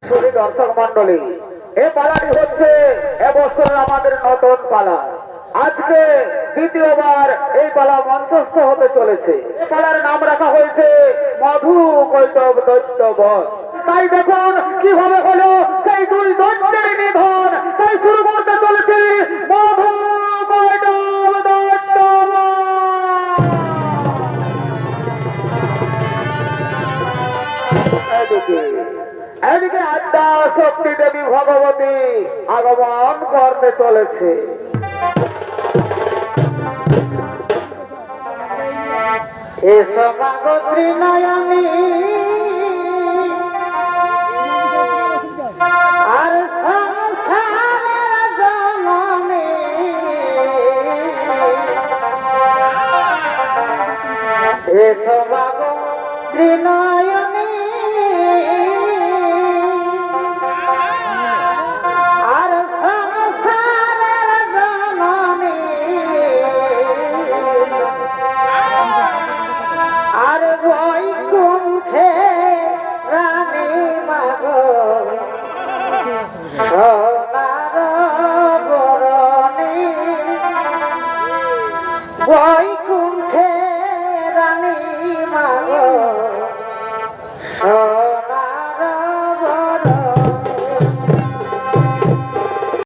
শুধু দর্শক মন্ডলী, এই পালাটি হচ্ছে এবছরের আমাদের নতুন পালা। আজকে দ্বিতীয়বার এই পালা মঞ্চস্থ হতে চলেছে। এই পালার নাম রাখা হয়েছে মধু কৈতব দৈত্য বধ। তাই দেখুন কিভাবে হলো সেই দুই দৈত্যের নিধন। তাই শুরু করতে চলেছে মধু কৈতব দৈত্য এদিকে আদ্যা শক্তি দেবী ভগবতী আগমন করতে চলেছে। এসব নয়নী